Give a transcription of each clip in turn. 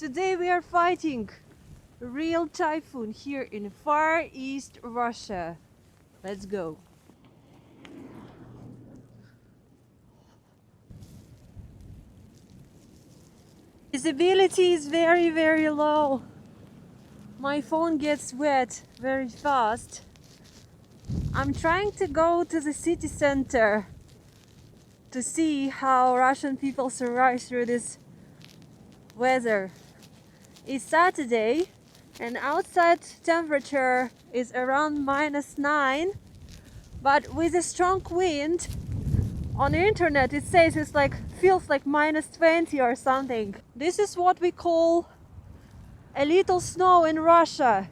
Today we are fighting a real typhoon here in Far East Russia. Let's go. Visibility is very low. My phone gets wet very fast. I'm trying to go to the city center to see how Russian people survive through this weather. It's Saturday and outside temperature is around -9, but with a strong wind on the internet it says it's like feels like -20 or something. This is what we call a little snow in Russia.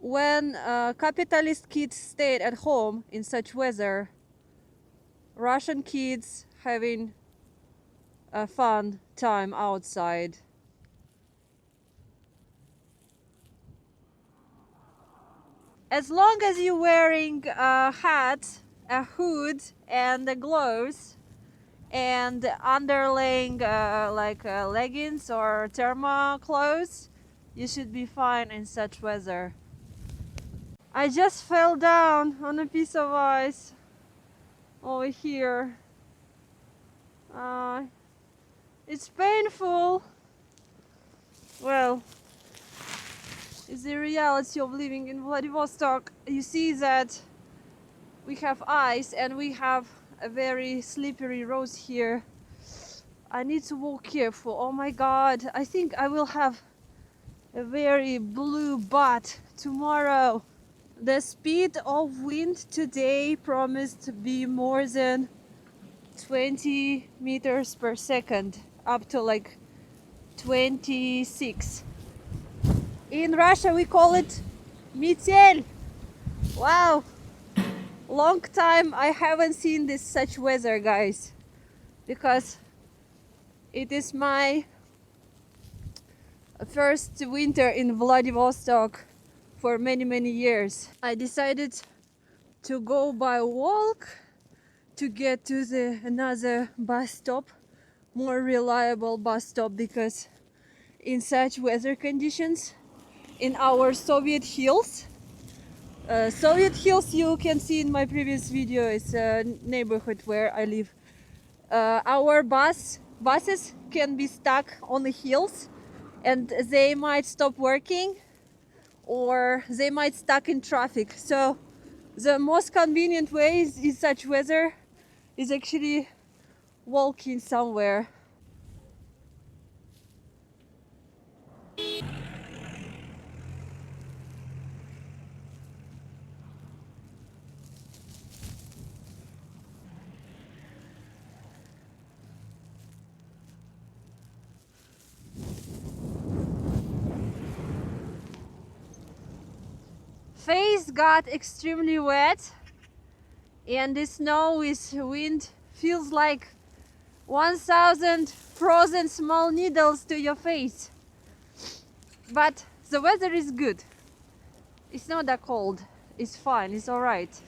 When capitalist kids stayed at home in such weather, Russian kids having a fun time outside. As long as you're wearing a hat, a hood and the gloves and underlaying leggings or thermal clothes, you should be fine in such weather. I just fell down on a piece of ice over here. It's painful. Well, it's the reality of living in Vladivostok. You see that we have ice and we have a very slippery road here. I need to walk careful. Oh my god, I think I will have a very blue butt tomorrow. The speed of wind today promised to be more than 20 meters per second, up to like 26. In Russia we call it metel. Wow, long time I haven't seen this such weather, guys, because it is my first winter in Vladivostok for many years. I decided to go by walk to get to another bus stop, more reliable bus stop, because in such weather conditions in our Soviet hills, you can see in my previous video, it's a neighborhood where I live. Our buses can be stuck on the hills and they might stop working or they might stuck in traffic. So the most convenient way in such weather is actually walking somewhere. Face got extremely wet and the snow with wind feels like 1000 frozen small needles to your face. But the weather is good. It's not that cold. It's fine. It's all right.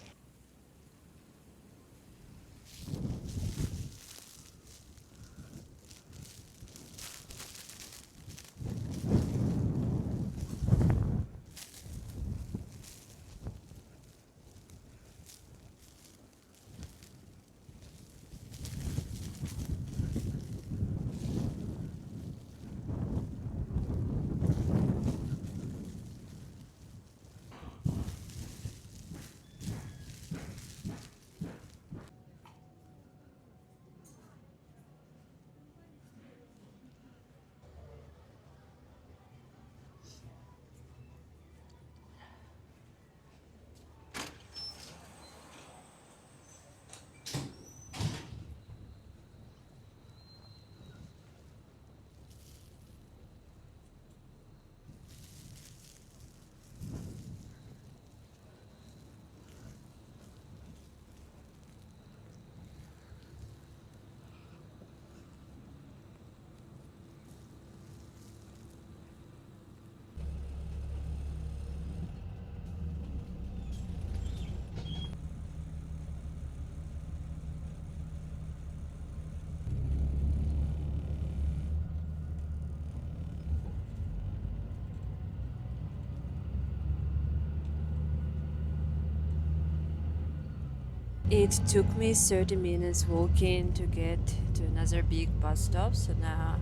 It took me 30 minutes walking to get to another big bus stop, so now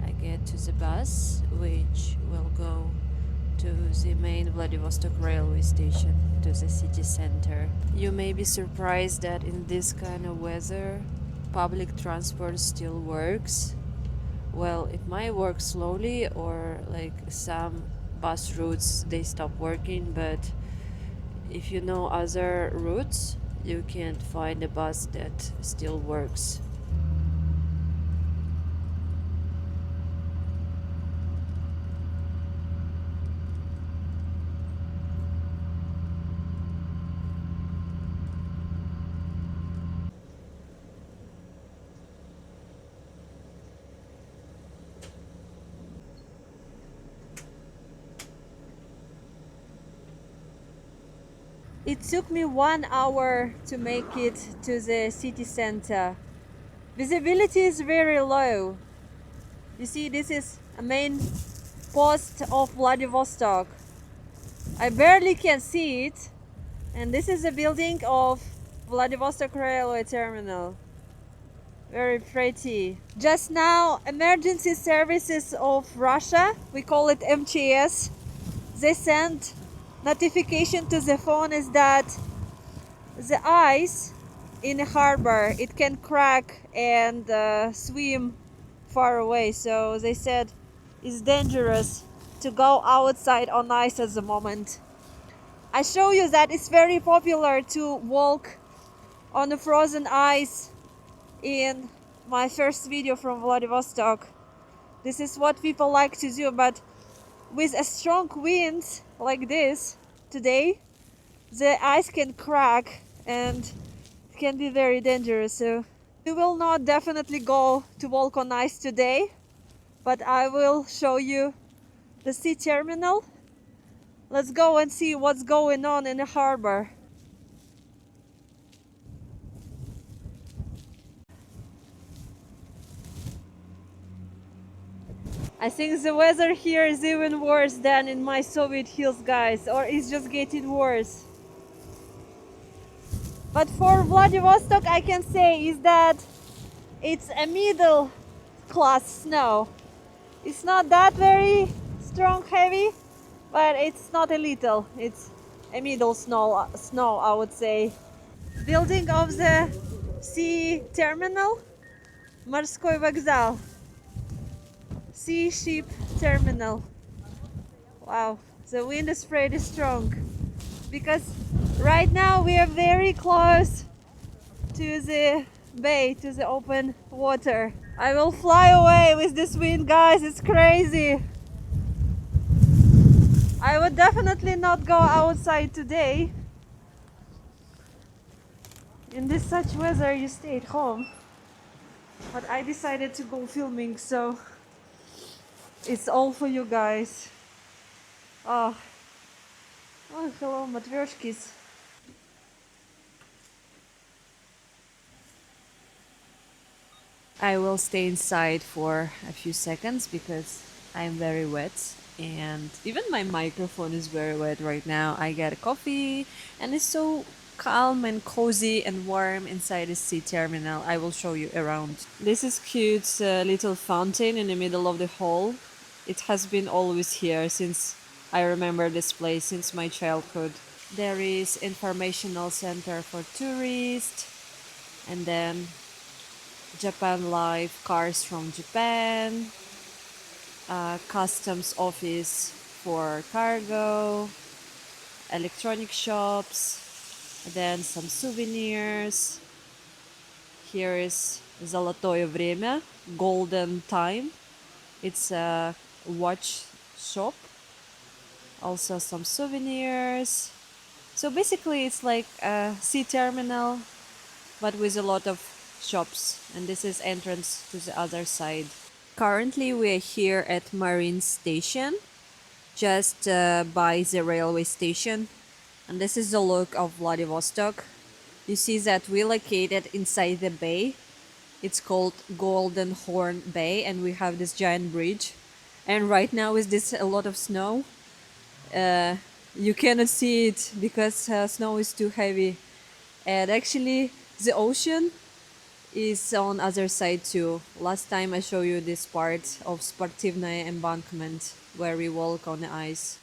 I get to the bus which will go to the main Vladivostok railway station, to the city center. You may be surprised that in this kind of weather public transport still works. Well, it might work slowly, or like some bus routes they stop working, but if you know other routes, you can find a bus that still works. It took me 1 hour to make it to the city center. Visibility is very low. You see, this is a main post of Vladivostok. I barely can see it, and this is a building of Vladivostok railway terminal. Very pretty. Just now, emergency services of Russia, we call it MTS, they sent notification to the phone is that the ice in the harbor, it can crack and swim far away. So they said it's dangerous to go outside on ice at the moment. I show you that it's very popular to walk on the frozen ice in my first video from Vladivostok. This is what people like to do, but with a strong wind like this today, the ice can crack and it can be very dangerous. So we will not definitely go to walk on ice today, but I will show you the sea terminal. Let's go and see what's going on in the harbor. I think the weather here is even worse than in my Soviet hills, guys, or it's just getting worse. But for Vladivostok, I can say is that it's a middle class snow. It's not that very strong, heavy, but it's not a little. It's a middle snow, I would say. Building of the sea terminal, Морской вокзал, sea ship terminal. Wow, the wind is pretty strong because right now we are very close to the bay, to the open water. I will fly away with this wind, guys. It's crazy. I would definitely not go outside today. In this such weather, you stay at home. But I decided to go filming, so it's all for you guys. Oh, oh hello, Matryoshkis. I will stay inside for a few seconds because I'm very wet, and even my microphone is very wet right now. I got a coffee and it's so calm and cozy and warm inside the sea terminal. I will show you around. This is cute little fountain in the middle of the hall. It has been always here since I remember this place since my childhood. There is informational center for tourists, and then Japan Life cars from Japan, customs office for cargo, electronic shops, then some souvenirs. Here is Золотое время, golden time. It's a watch shop. Also some souvenirs. So basically it's like a sea terminal, but with a lot of shops, and this is entrance to the other side. Currently we are here at Marine Station, just by the railway station, and this is the look of Vladivostok. You see that we located inside the bay. It's called Golden Horn Bay, and we have this giant bridge, and right now is this a lot of snow. You cannot see it because snow is too heavy. And actually the ocean is on other side too. Last time I showed you this part of Sportivnae embankment where we walk on the ice.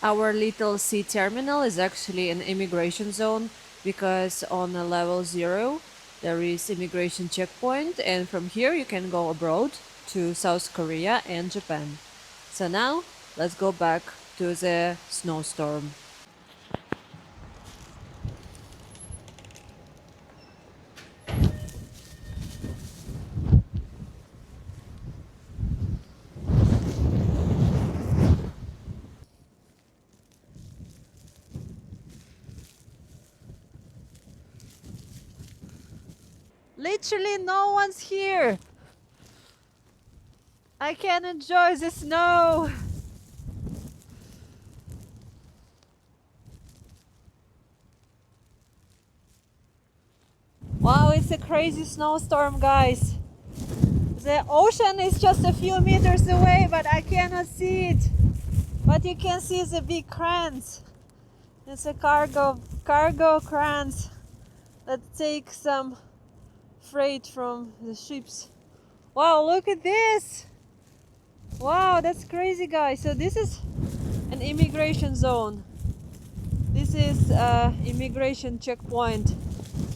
Our little sea terminal is actually an immigration zone because on a level 0 there is immigration checkpoint, and from here you can go abroad to South Korea and Japan. So now let's go back to the snowstorm. Literally no one's here. I can enjoy the snow. Wow, it's a crazy snowstorm, guys. The ocean is just a few meters away, but I cannot see it. But you can see the big cranes. It's a cargo cranes that take some freight from the ships. Wow, look at this. Wow, that's crazy, guys. So this is an immigration zone. This is immigration checkpoint,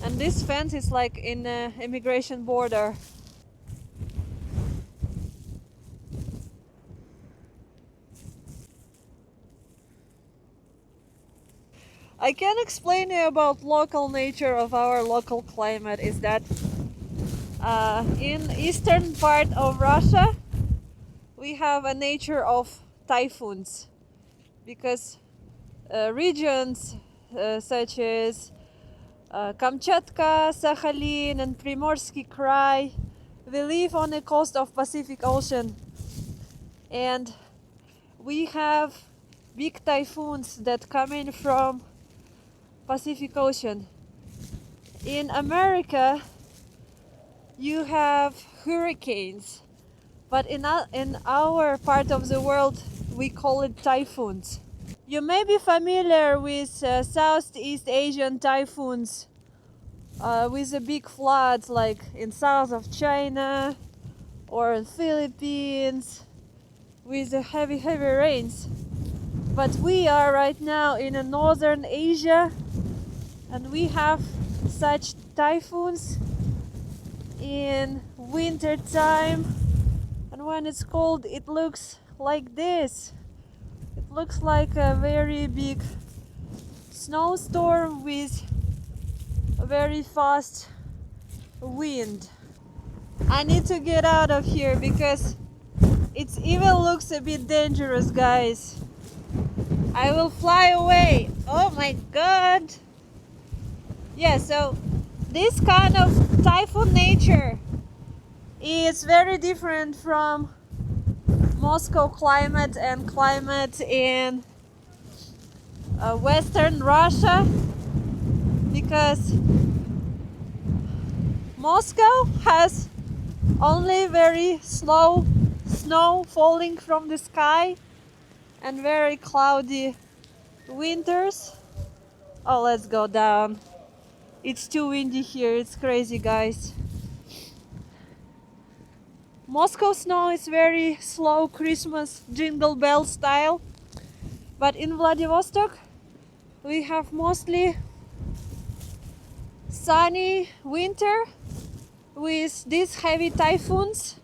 and this fence is like in a immigration border. I can explain you about local nature of our local climate is that in eastern part of Russia we have a nature of typhoons because regions such as Kamchatka, Sakhalin and Primorsky Krai, we live on the coast of Pacific Ocean, and we have big typhoons that come in from Pacific Ocean. In America you have hurricanes, but in our part of the world we call it typhoons. You may be familiar with Southeast Asian typhoons with the big floods like in south of China or in Philippines with the heavy rains. But we are right now in a northern Asia, and we have such typhoons in winter time, and when it's cold it looks like this. It looks like a very big snowstorm with a very fast wind. I need to get out of here because it even looks a bit dangerous, guys. I will fly away. Oh my god. Yeah, so this kind of typhoon nature is very different from Moscow climate and climate in Western Russia, because Moscow has only very slow snow falling from the sky and very cloudy winters. Oh, let's go down. It's too windy here. It's crazy, guys. Moscow snow is very slow Christmas jingle bell style, but in Vladivostok we have mostly sunny winter with these heavy typhoons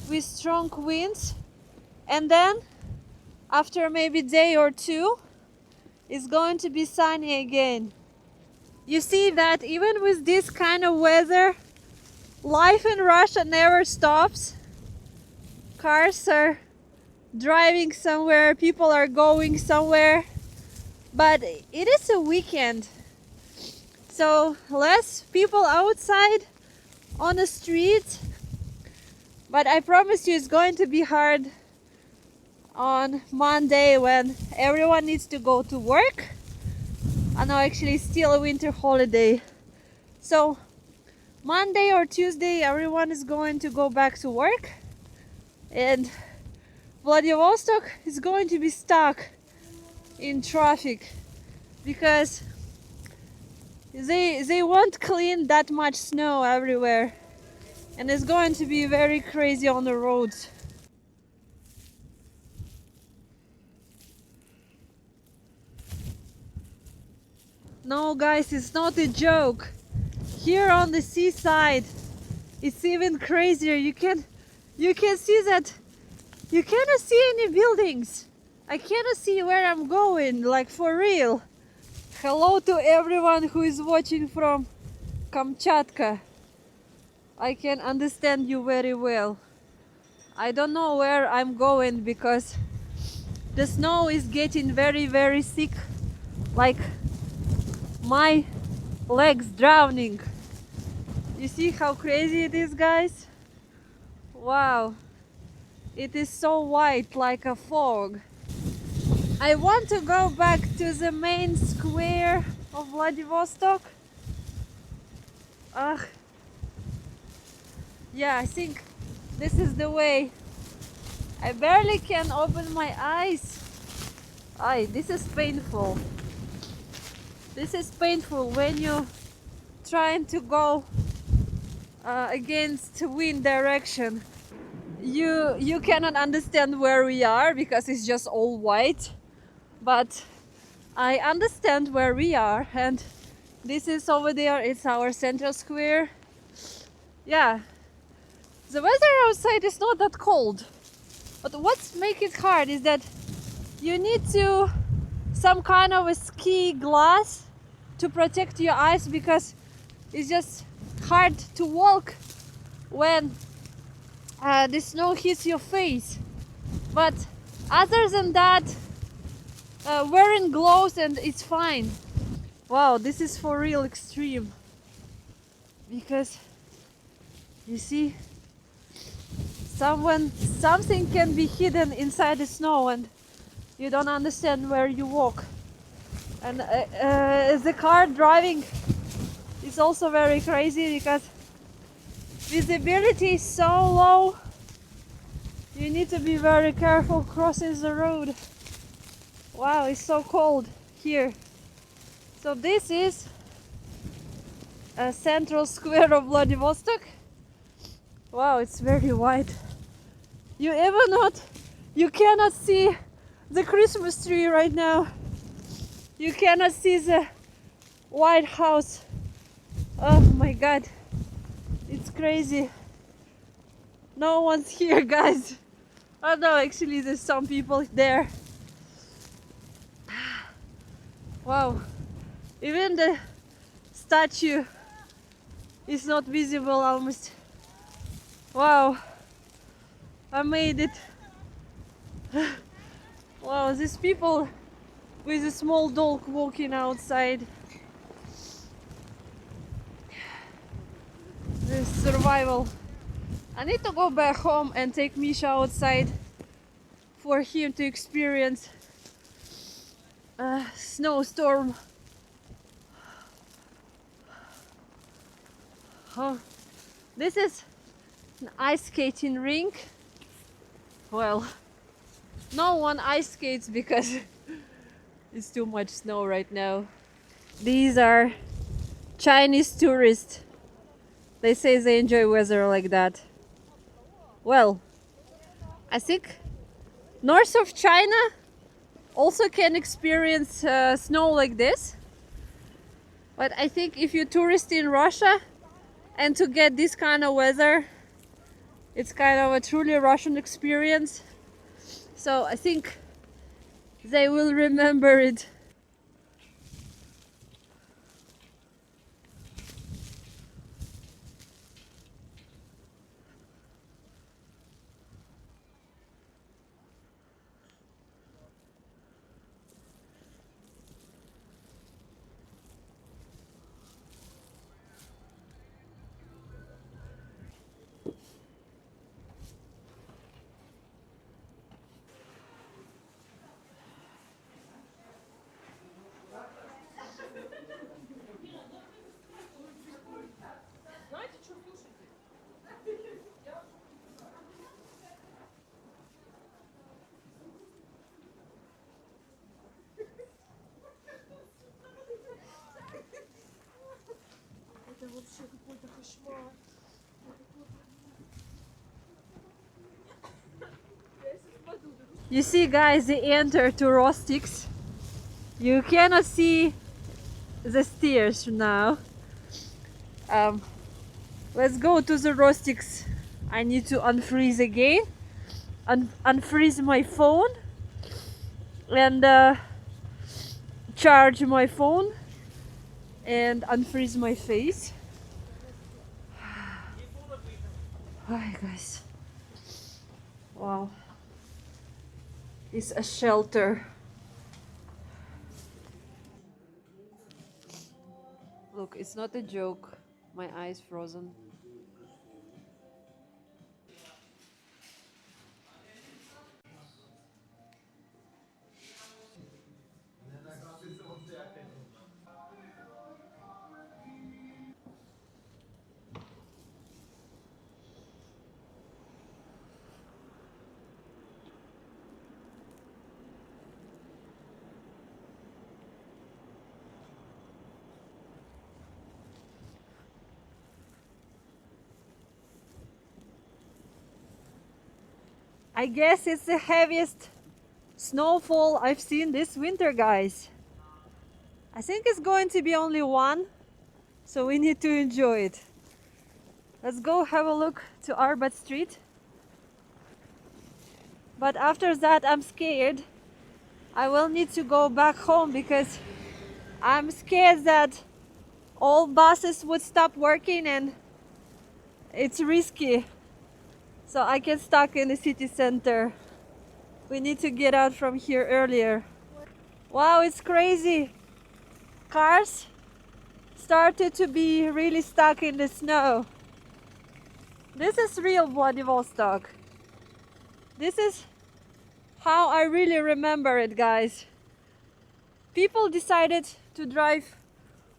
with strong winds, and then after maybe day or two it's going to be sunny again. You see that even with this kind of weather, life in Russia never stops. Cars are driving somewhere, people are going somewhere, but it is a weekend, so less people outside on the street. But I promise you it's going to be hard on Monday when everyone needs to go to work. I know, actually it's still a winter holiday. So Monday or Tuesday, everyone is going to go back to work, and Vladivostok is going to be stuck in traffic because they won't clean that much snow everywhere, and it's going to be very crazy on the roads. No guys, it's not a joke. Here on the seaside it's even crazier. You can see that you cannot see any buildings. I cannot see where I'm going, like for real. Hello to everyone who is watching from Kamchatka. I can understand you very well. I don't know where I'm going because the snow is getting very, very thick, like my legs drowning. You see how crazy it is, guys? Wow, it is so white like a fog. I want to go back to the main square of Vladivostok. Yeah, I think this is the way. I barely can open my eyes. This is painful. This is painful when you're trying to go against wind direction. You cannot understand where we are because it's just all white, but I understand where we are, and this is over there. It's our central square. Yeah, the weather outside is not that cold, but what's make it hard is that you need to some kind of a ski glass to protect your eyes because it's just hard to walk when the snow hits your face. But other than that, wearing gloves and it's fine. Wow, this is for real extreme because you see, something can be hidden inside the snow and you don't understand where you walk. And the car driving is also very crazy because visibility is so low. You need to be very careful crossing the road. Wow, it's so cold here. So this is a central square of Vladivostok. Wow, it's very wide. You cannot see the Christmas tree right now. You cannot see the White House. Oh my God, it's crazy. No one's here, guys. Oh no, actually there's some people there. Wow, even the statue is not visible almost. Wow, I made it. Wow, these people with a small dog walking outside. This survival. I need to go back home and take Misha outside for him to experience a snowstorm. Oh, this is an ice skating rink. Well, no one ice skates because it's too much snow right now. These are Chinese tourists. They say they enjoy weather like that. Well, I think north of China also can experience snow like this. But I think if you're tourist in Russia and to get this kind of weather, it's kind of a truly Russian experience. So I think they will remember it. You see, guys, they enter to Rostics. You cannot see the stairs now. Let's go to the Rostics. I need to unfreeze again, unfreeze my phone, and charge my phone, and unfreeze my face. Hi, guys. Wow. It's a shelter. Look, it's not a joke. My eyes frozen. I guess it's the heaviest snowfall I've seen this winter, guys. I think it's going to be only one, so we need to enjoy it. Let's go have a look to Arbat Street. But after that, I'm scared. I will need to go back home because I'm scared that all buses would stop working and it's risky. So I get stuck in the city center. We need to get out from here earlier. Wow, it's crazy. Cars started to be really stuck in the snow. This is real Vladivostok. This is how I really remember it, guys. People decided to drive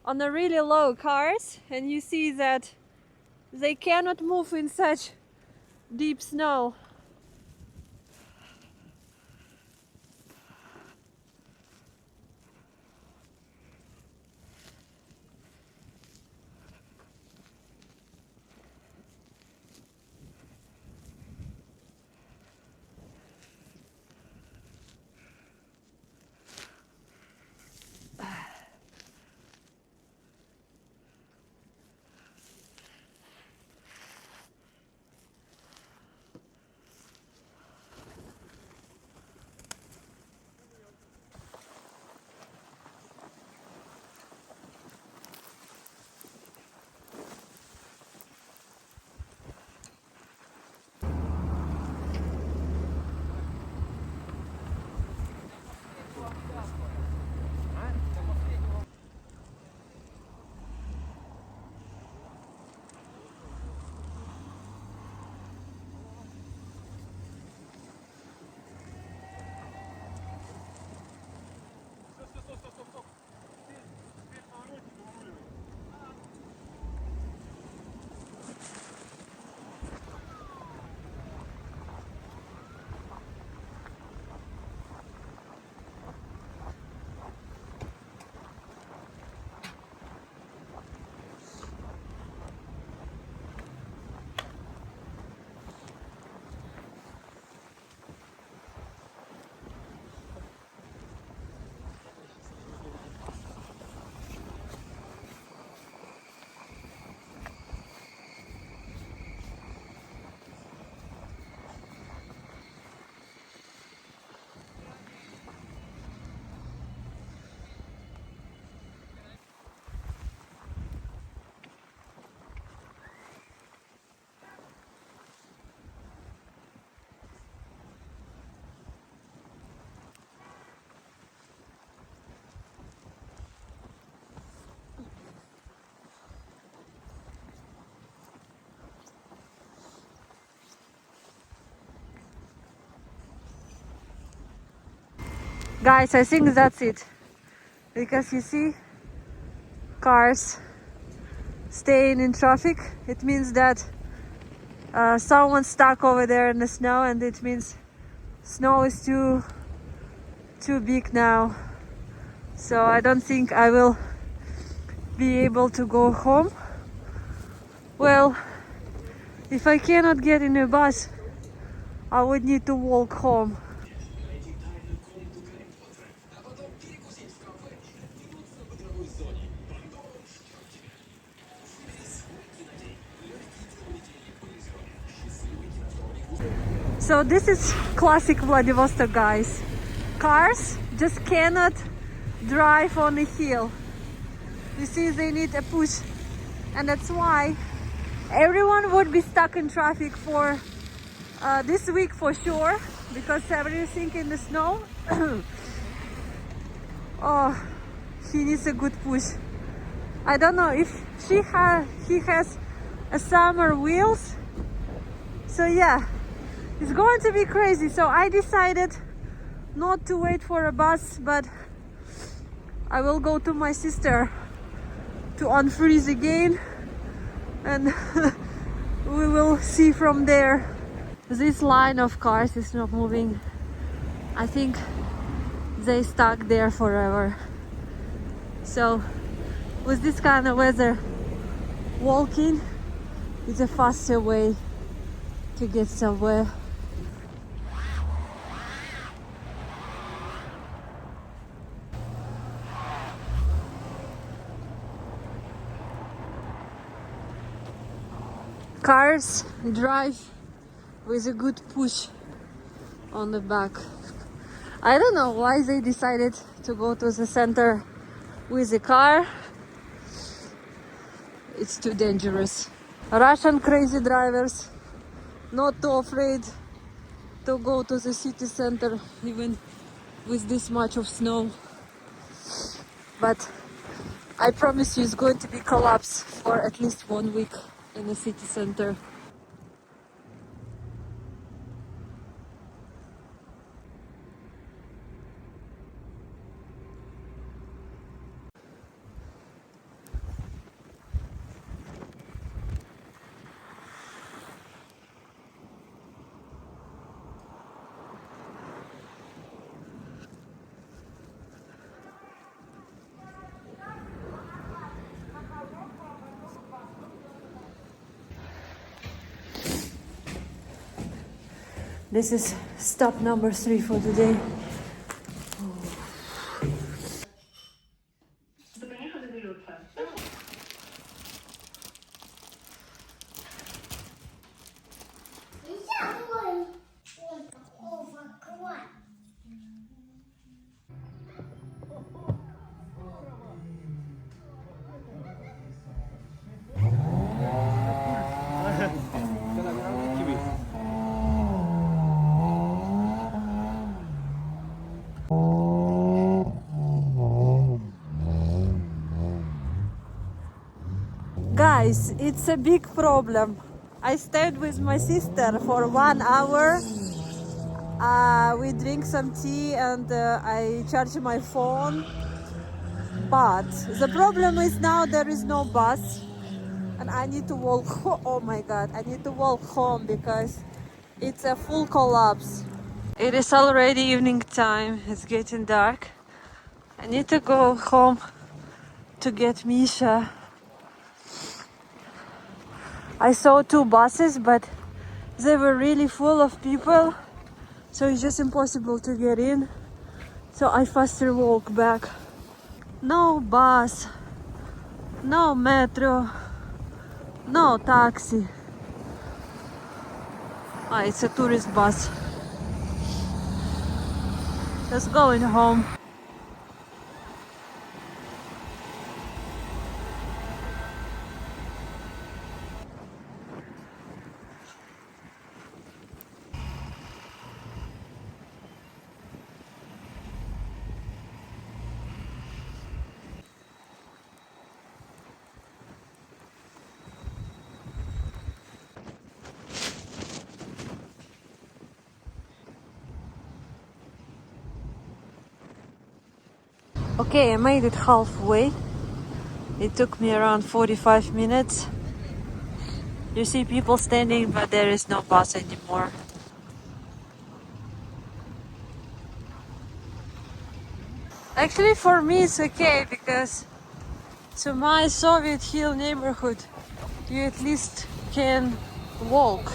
on the really low cars, and you see that they cannot move in such deep snow. Guys, I think that's it. Because you see cars staying in traffic. It means that someone's stuck over there in the snow, and it means snow is too big now. So I don't think I will be able to go home. Well, if I cannot get in a bus, I would need to walk home. So this is classic Vladivostok, guys. Cars just cannot drive on a hill. You see, they need a push, and that's why everyone would be stuck in traffic for this week for sure, because everything in the snow. Oh, he needs a good push. I don't know if he has a summer wheels. So yeah, it's going to be crazy. So I decided not to wait for a bus, but I will go to my sister to unfreeze again, and we will see from there. This line of cars is not moving. I think they stuck there forever. So with this kind of weather, walking is a faster way to get somewhere. Cars drive with a good push on the back. I don't know why they decided to go to the center with a car. It's too dangerous. Russian crazy drivers, not too afraid to go to the city center even with this much of snow. But I promise you, it's going to be collapse for at least 1 week in the city center. This is stop number 3 for today. Guys, it's a big problem. I stayed with my sister for 1 hour. We drink some tea and I charge my phone. But the problem is now there is no bus and I need to walk. Oh my god, I need to walk home because it's a full collapse. It is already evening time. It's getting dark. I need to go home to get Misha. I saw 2 buses, but they were really full of people, so it's just impossible to get in. So I faster walk back. No bus, no metro, no taxi. Ah, it's a tourist bus. Just going home. Okay, I made it halfway. It took me around 45 minutes. You see people standing, but there is no bus anymore. Actually, for me it's okay, because to my Soviet Hill neighborhood you at least can walk.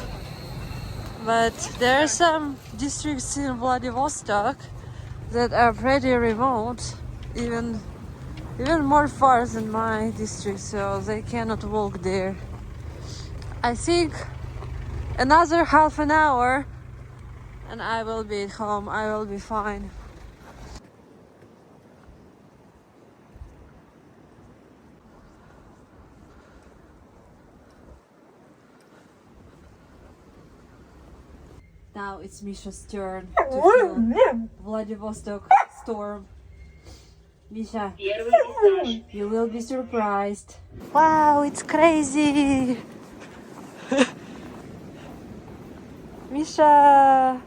But there are some districts in Vladivostok that are pretty remote, even more far than my district, so they cannot walk there. I think another half an hour and I will be at home. I will be fine. Now it's Misha's turn to feel Vladivostok storm. Misha, you will be surprised. Wow, it's crazy! Misha!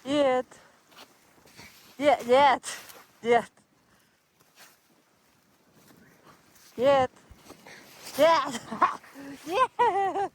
Yet. Yet. Yet. Yet. Yet. Yeah.